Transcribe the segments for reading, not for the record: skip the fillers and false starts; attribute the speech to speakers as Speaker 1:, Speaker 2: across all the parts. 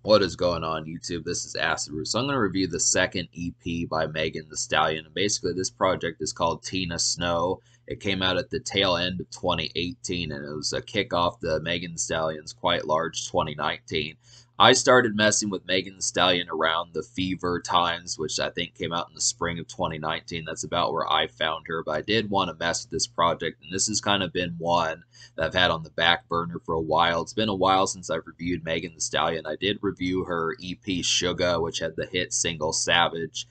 Speaker 1: What is going on, YouTube? This is Acid Root. So I'm going to review the second EP by Megan Thee Stallion. And basically, this project is called Tina Snow. It came out at the tail end of 2018, and it was a kickoff to Megan Thee Stallion's Quite Large 2019. I started messing with Megan Thee Stallion around the Fever times, which I think came out in the spring of 2019. That's about where I found her, but I did want to mess with this project, and this has kind of been one that I've had on the back burner for a while. It's been a while since I've reviewed Megan Thee Stallion. I did review her EP Sugar, which had the hit singles Savage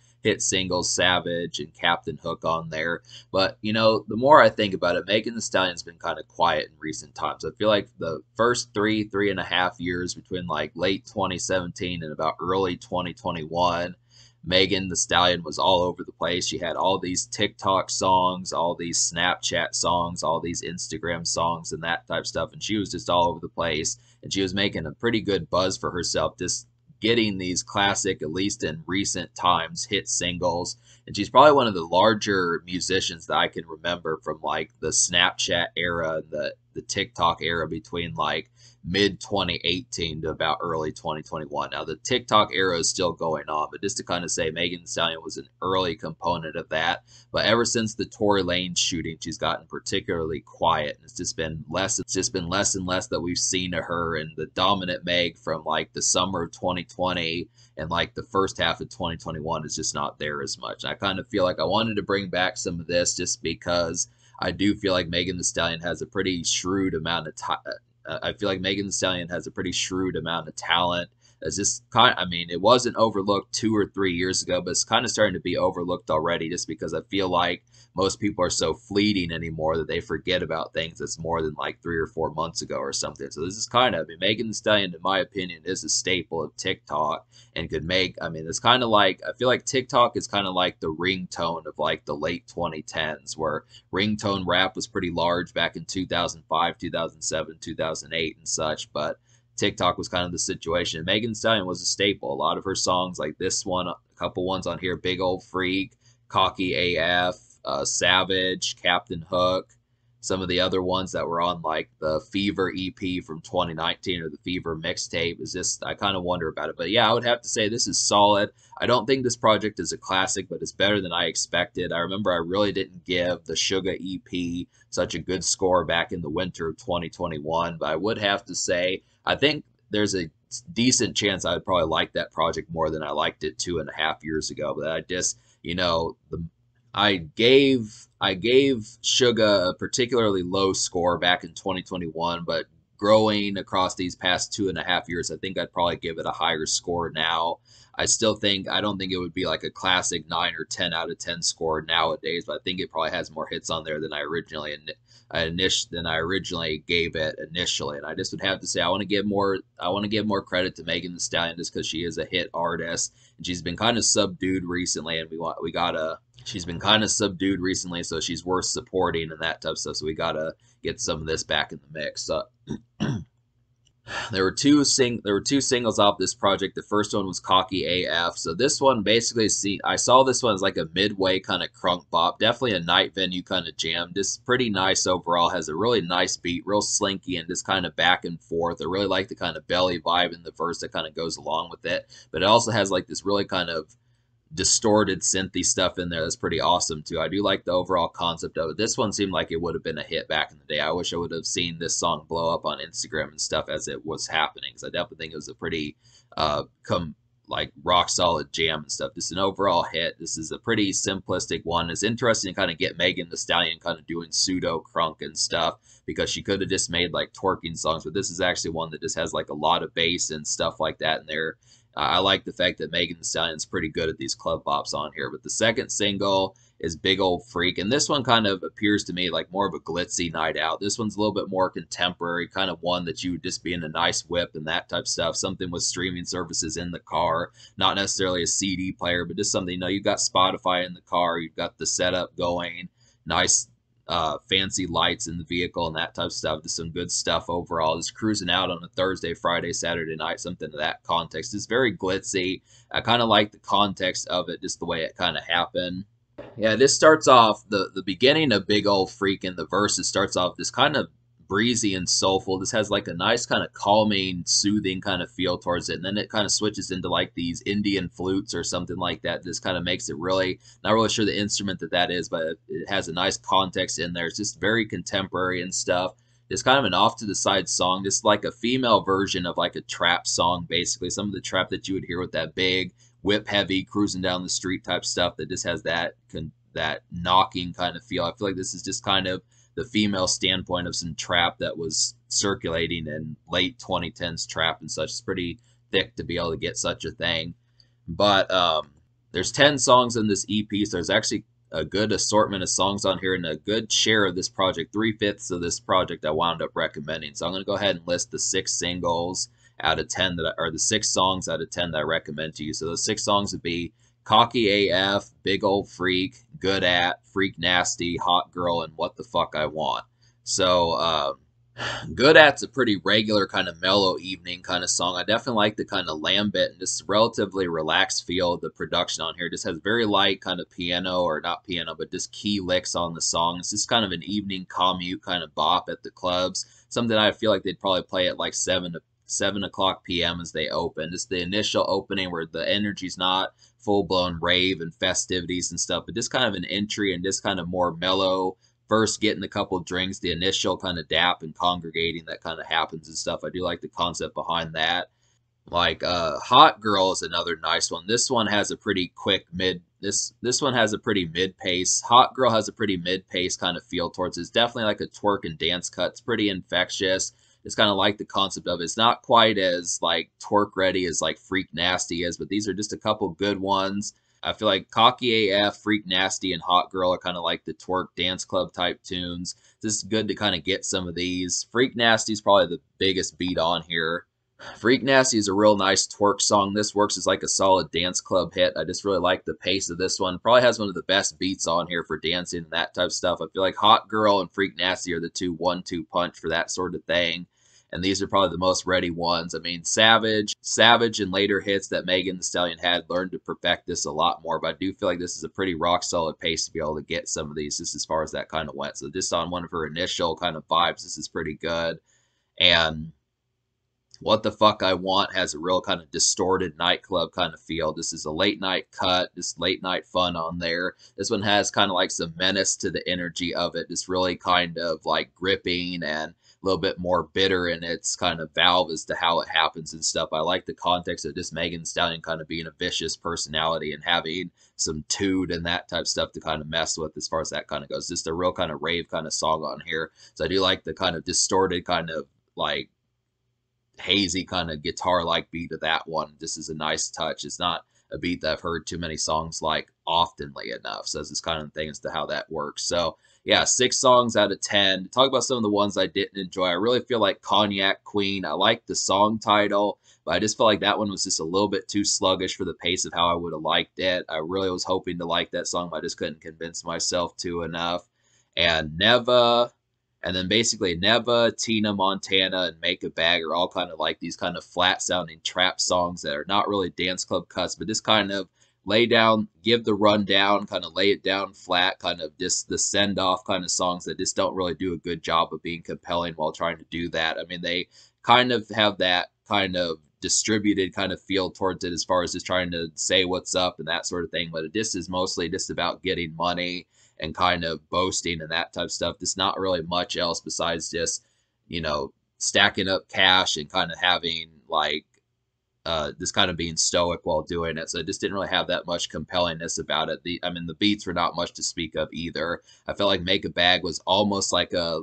Speaker 1: and Captain Hook on there. But you know, the more I think about it, Megan Thee Stallion's been kind of quiet in recent times. I feel like the first three and a half years between like late 2017 and about early 2021, Megan Thee Stallion was all over the place. She had all these TikTok songs, all these Snapchat songs, all these Instagram songs, and that type of stuff. And she was just all over the place. And she was making a pretty good buzz for herself, just getting these classic, at least in recent times, hit singles. And she's probably one of the larger musicians that I can remember from like the Snapchat era and the TikTok era between like mid 2018 to about early 2021. Now the TikTok era is still going on, but just to kind of say Megan Thee Stallion was an early component of that. But ever since the Tory Lanez shooting, she's gotten particularly quiet, and it's just been less and less that we've seen of her. And the dominant Meg from like the summer of 2020 and like the first half of 2021 is just not there as much. I kind of feel like I wanted to bring back some of this just because I do feel like Megan Thee Stallion has a pretty shrewd amount of I feel like Megan Thee Stallion has a pretty shrewd amount of talent. It's just I mean, it wasn't overlooked 2 or 3 years ago, but it's kind of starting to be overlooked already just because I feel like most people are so fleeting anymore that they forget about things that's more than like 3 or 4 months ago or something. So this is I mean, Megan Thee Stallion, in my opinion, is a staple of TikTok and could make, I mean, it's kind of like, I feel like TikTok is kind of like the ringtone of like the late 2010s, where ringtone rap was pretty large back in 2005, 2007, 2008 and such, but TikTok was kind of the situation. Megan Thee Stallion was a staple. A lot of her songs, like this one, a couple ones on here, Big Old Freak, Cocky AF, Savage, Captain Hook, some of the other ones that were on like the Fever EP from 2019 or the Fever mixtape is just, I kind of wonder about it. But yeah, I would have to say this is solid. I don't think this project is a classic, but it's better than I expected. I remember I really didn't give the Sugar EP such a good score back in the winter of 2021, but I would have to say I think there's a decent chance I would probably like that project more than I liked it 2.5 years ago. But I just, you know, I gave Suga a particularly low score back in 2021, but growing across these past 2.5 years, I think I'd probably give it a higher score now. I don't think it would be like a classic 9 or 10 out of 10 score nowadays, but I think it probably has more hits on there than I originally gave it initially. And I just would have to say I want to give more credit to Megan Thee Stallion just because she is a hit artist and she's been kind of subdued recently, and we gotta she's been kind of subdued recently, so she's worth supporting and that type of stuff. So we gotta get some of this back in the mix. So there were two singles off this project. The first one was Cocky AF. So this one basically I saw this one as like a midway kind of crunk bop, definitely a night venue kind of jam. Just pretty nice overall. Has a really nice beat, real slinky and just kind of back and forth. I really like the kind of belly vibe in the verse that kind of goes along with it. But it also has like this really kind of distorted synthy stuff in there that's pretty awesome too. I do like the overall concept of it. This one seemed like it would have been a hit back in the day. I wish I would have seen this song blow up on Instagram and stuff as it was happening, because I definitely think it was a pretty like rock solid jam and stuff. Just an overall hit. This is a pretty simplistic one. It's interesting to kind of get Megan Thee Stallion kind of doing pseudo crunk and stuff, because she could have just made like twerking songs, but this is actually one that just has like a lot of bass and stuff like that in there. I like the fact that Megan Thee Stallion's pretty good at these club bops on here. But the second single is Big Old Freak, and this one kind of appears to me like more of a glitzy night out. This one's a little bit more contemporary, kind of one that you would just be in a nice whip and that type of stuff. Something with streaming services in the car, not necessarily a CD player, but just something, you know, you've got Spotify in the car, you've got the setup going, nice fancy lights in the vehicle and that type of stuff. Just some good stuff overall. Just cruising out on a Thursday, Friday, Saturday night, something to that context. It's very glitzy. I kind of like the context of it, just the way it kind of happened. Yeah, this starts off the beginning of Big Old Freak in the verses starts off this kind of breezy and soulful. This has like a nice kind of calming, soothing kind of feel towards it. And then it kind of switches into like these Indian flutes or something like that. This kind of makes it really, not really sure the instrument that is, but it has a nice context in there. It's just very contemporary and stuff. It's kind of an off to the side song, just like a female version of like a trap song, basically. Some of the trap that you would hear with that big whip heavy cruising down the street type stuff that just has that knocking kind of feel. I feel like this is just kind of the female standpoint of some trap that was circulating in late 2010s trap and such. It's pretty thick to be able to get such a thing. But there's 10 songs in this EP, so there's actually a good assortment of songs on here and a good share of this project. 3/5 of this project I wound up recommending. So I'm going to go ahead and list the 6 singles out of 10 or the 6 songs out of 10 that I recommend to you. So those 6 songs would be Cocky AF, Big Old Freak, Good At, Freak Nasty, Hot Girl, and What the Fuck I Want. So Good At's a pretty regular kind of mellow evening kind of song. I definitely like the kind of lambent and just relatively relaxed feel of the production on here. Just has very light kind of piano, or not piano, but just key licks on the song. It's just kind of an evening commute kind of bop at the clubs. Something I feel like they'd probably play at like 7 o'clock p.m. as they open. Just the initial opening where the energy's not full-blown rave and festivities and stuff, but just kind of an entry and just kind of more mellow. First getting a couple drinks, the initial kind of dap and congregating that kind of happens and stuff. I do like the concept behind that. Like Hot Girl is another nice one. This one has a pretty quick mid. This one has a pretty mid pace. Hot Girl has a pretty mid pace kind of feel towards it. It's definitely like a twerk and dance cut. It's pretty infectious. It's kind of like the concept of it. It's not quite as like twerk ready as like Freak Nasty is, but these are just a couple good ones. I feel like Cocky AF, Freak Nasty, and Hot Girl are kind of like the twerk dance club type tunes. This is good to kind of get some of these. Freak Nasty is probably the biggest beat on here. Freak Nasty is a real nice twerk song. This works as like a solid dance club hit. I just really like the pace of this one. Probably has one of the best beats on here for dancing and that type of stuff. I feel like Hot Girl and Freak Nasty are the 1-2 punch for that sort of thing. And these are probably the most ready ones. I mean, Savage and later hits that Megan Thee Stallion had learned to perfect this a lot more. But I do feel like this is a pretty rock solid pace to be able to get some of these just as far as that kind of went. So just on one of her initial kind of vibes, this is pretty good. And What the Fuck I Want has a real kind of distorted nightclub kind of feel. This is a late night cut, just late night fun on there. This one has kind of like some menace to the energy of it, just really kind of like gripping and a little bit more bitter in its kind of valve as to how it happens and stuff. I like the context of just Megan Thee Stallion kind of being a vicious personality and having some toot and that type of stuff to kind of mess with as far as that kind of goes. Just a real kind of rave kind of song on here. So I do like the kind of distorted kind of like hazy kind of guitar like beat of that one. This is a nice touch. It's not a beat that I've heard too many songs like oftenly enough. So it's kind of thing as to how that works. So yeah, 6 songs out of 10. Talk about some of the ones I didn't enjoy. I really feel like Cognac Queen. I like the song title, but I just felt like that one was just a little bit too sluggish for the pace of how I would have liked it. I really was hoping to like that song, but I just couldn't convince myself to enough. And Neva, and then basically Neva, Tina Montana, and Make a Bag are all kind of like these kind of flat sounding trap songs that are not really dance club cuts, but just kind of lay down, give the rundown, kind of lay it down flat, kind of just the send off kind of songs that just don't really do a good job of being compelling while trying to do that. I mean, they kind of have that kind of distributed kind of feel towards it as far as just trying to say what's up and that sort of thing, but this is mostly just about getting money and kind of boasting and that type of stuff. There's not really much else besides just, stacking up cash and kind of having like just kind of being stoic while doing it. So it just didn't really have that much compellingness about it. The beats were not much to speak of either. I felt like Make a Bag was almost like a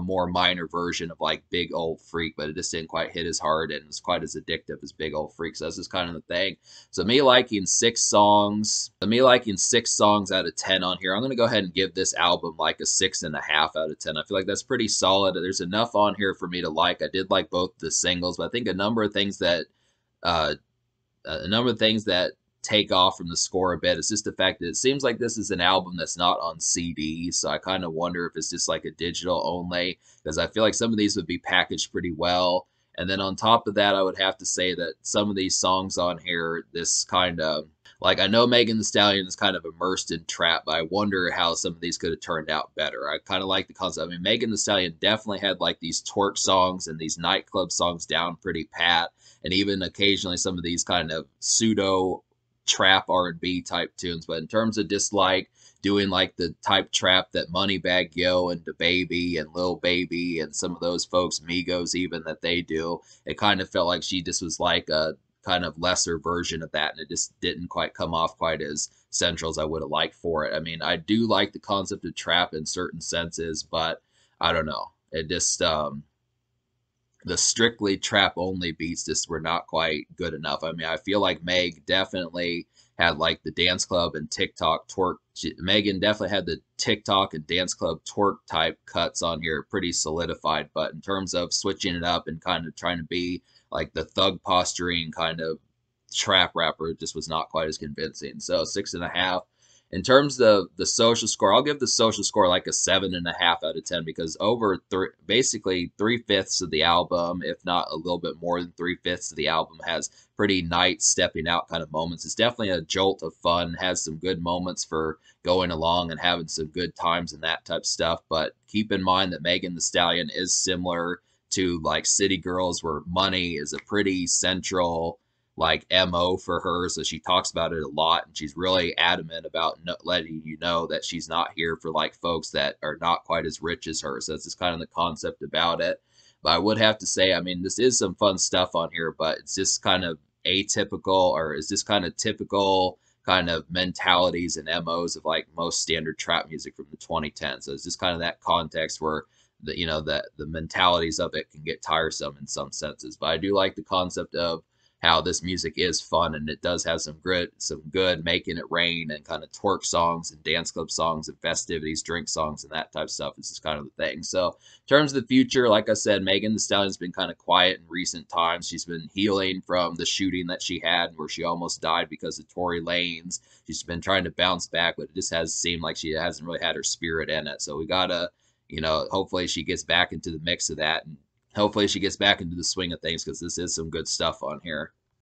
Speaker 1: more minor version of like Big Old Freak, but it just didn't quite hit as hard and was quite as addictive as Big Old Freak. So that's just kind of the thing. So me liking 6 songs out of 10 on here. I'm going to go ahead and give this album like a 6.5 out of 10. I feel like that's pretty solid. There's enough on here for me to like. I did like both the singles, but I think a number of things that take off from the score a bit. It's just the fact that it seems like this is an album that's not on CD, so I kind of wonder if it's just like a digital only, because I feel like some of these would be packaged pretty well. And then on top of that, I would have to say that some of these songs on here, this kind of Like, I know Megan Thee Stallion is kind of immersed in trap, but I wonder how some of these could have turned out better. I kind of like the concept. I mean, Megan Thee Stallion definitely had like these twerk songs and these nightclub songs down pretty pat, and even occasionally some of these kind of pseudo trap R&B type tunes. But in terms of just like doing like the type trap that Moneybagg Yo and DaBaby and Lil Baby and some of those folks, Migos even, that they do, it kind of felt like she just was like a kind of lesser version of that, and it just didn't quite come off quite as central as I would have liked for it. I mean, I do like the concept of trap in certain senses, but I don't know. It just the strictly trap only beats just were not quite good enough. I mean, I feel like Meg definitely had like the dance club and TikTok twerk. Megan definitely had the TikTok and dance club twerk type cuts on here pretty solidified. But in terms of switching it up and kind of trying to be like the thug posturing kind of trap rapper, it just was not quite as convincing. So 6.5. In terms of the social score, I'll give the social score like a 7.5 out of 10 because over basically 3/5 of the album, if not a little bit more than 3/5 of the album, has pretty nice stepping out kind of moments. It's definitely a jolt of fun, has some good moments for going along and having some good times and that type of stuff. But keep in mind that Megan Thee Stallion is similar to like City Girls, where money is a pretty central like MO for her. So she talks about it a lot, and she's really adamant about letting you know that she's not here for like folks that are not quite as rich as her. So that's just kind of the concept about it. But I would have to say, I mean, this is some fun stuff on here, but it's just kind of atypical, or is this kind of typical kind of mentalities and MOs of like most standard trap music from the 2010s. So it's just kind of that context where the mentalities of it can get tiresome in some senses. But I do like the concept of how this music is fun, and it does have some good making it rain and kind of twerk songs and dance club songs and festivities, drink songs, and that type of stuff. This is kind of the thing. So in terms of the future, like I said, Megan Thee Stallion's been kind of quiet in recent times. She's been healing from the shooting that she had where she almost died because of Tory Lanez. She's been trying to bounce back, but it just has seemed like she hasn't really had her spirit in it. So we gotta, hopefully she gets back into the mix of that, and hopefully she gets back into the swing of things, because this is some good stuff on here.